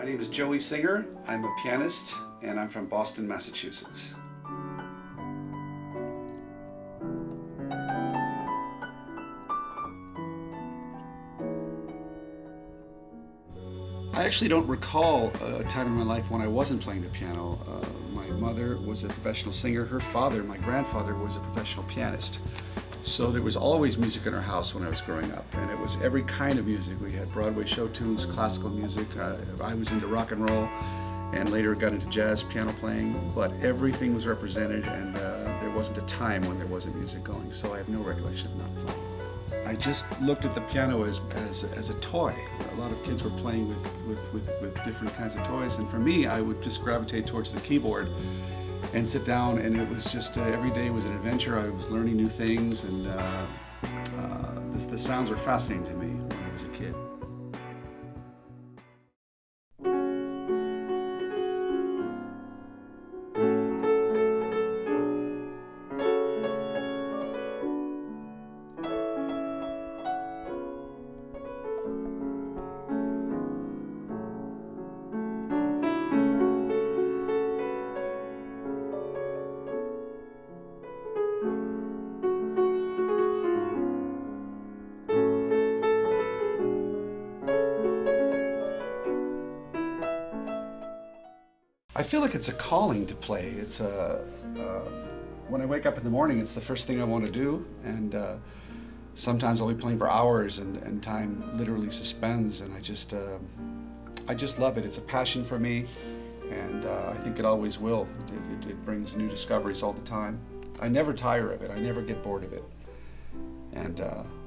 My name is Joey Singer. I'm a pianist and I'm from Boston, Massachusetts. I actually don't recall a time in my life when I wasn't playing the piano. My mother was a professional singer. Her father, my grandfather, was a professional pianist. So there was always music in our house when I was growing up, and it was every kind of music. We had Broadway show tunes, classical music. I was into rock and roll, and later got into jazz piano playing, but everything was represented, and there wasn't a time when there wasn't music going, so I have no recollection of not playing. I just looked at the piano as a toy. A lot of kids were playing with different kinds of toys, and for me, I would just gravitate towards the keyboard and sit down, and it was just every day was an adventure. I was learning new things, and the sounds were fascinating to me when I was a kid. I feel like it's a calling to play. It's when I wake up in the morning, it's the first thing I want to do, and sometimes I'll be playing for hours, and time literally suspends, and I just love it. It's a passion for me, and I think it always will. It brings new discoveries all the time. I never tire of it. I never get bored of it, and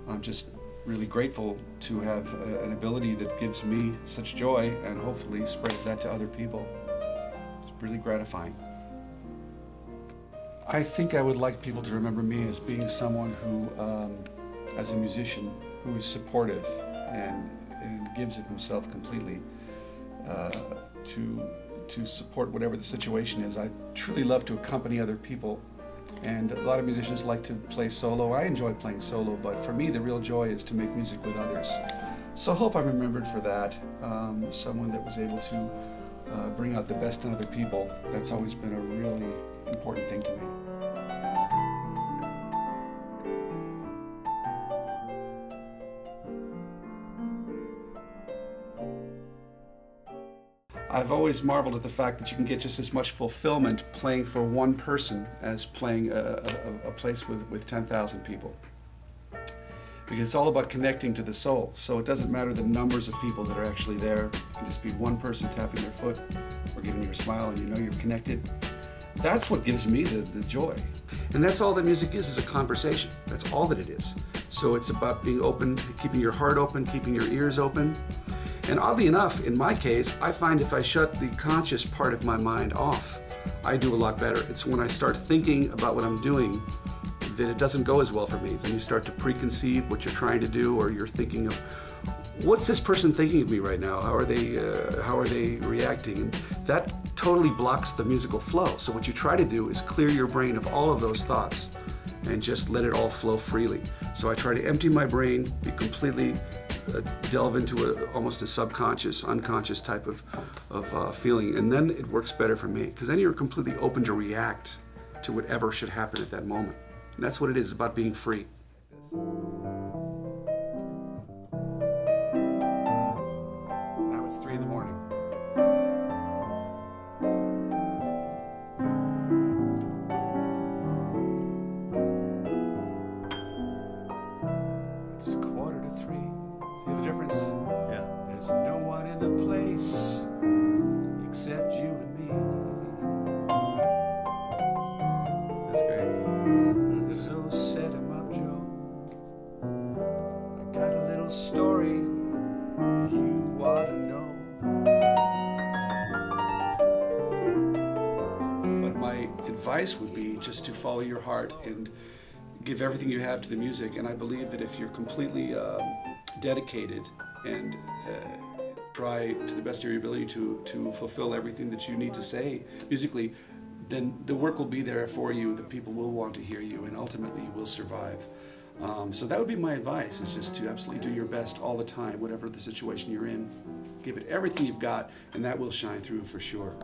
I'm just really grateful to have an ability that gives me such joy, and hopefully spreads that to other people. Really gratifying. I think I would like people to remember me as being someone who, as a musician, who is supportive and gives of himself completely to support whatever the situation is. I truly love to accompany other people, and a lot of musicians like to play solo. I enjoy playing solo, but for me the real joy is to make music with others. So I hope I'm remembered for that, someone that was able to bring out the best in other people. That's always been a really important thing to me. I've always marveled at the fact that you can get just as much fulfillment playing for one person as playing a place with 10,000 people. Because it's all about connecting to the soul. So it doesn't matter the numbers of people that are actually there. It can just be one person tapping their foot or giving you a smile, and you know you're connected. That's what gives me the joy. And that's all that music is a conversation. That's all that it is. So it's about being open, keeping your heart open, keeping your ears open. And oddly enough, in my case, I find if I shut the conscious part of my mind off, I do a lot better. It's when I start thinking about what I'm doing that it doesn't go as well for me. Then you start to preconceive what you're trying to do, or you're thinking of, what's this person thinking of me right now? How are they reacting? And that totally blocks the musical flow. So what you try to do is clear your brain of all of those thoughts and just let it all flow freely. So I try to empty my brain, be completely delve into almost a subconscious, unconscious type of feeling, and then it works better for me, because then you're completely open to react to whatever should happen at that moment. And that's what it is, about being free. Now it's 3 in the morning. It's 2:45. See the difference? Yeah. There's no one in the place except you and me. That's great. So set him up, Joe. I got a little story you ought to know. But my advice would be just to follow your heart and give everything you have to the music. And I believe that if you're completely dedicated and try to the best of your ability to fulfill everything that you need to say musically, then the work will be there for you, the people will want to hear you, and ultimately you will survive. So that would be my advice, is just to absolutely do your best all the time, whatever the situation you're in. Give it everything you've got, and that will shine through for sure.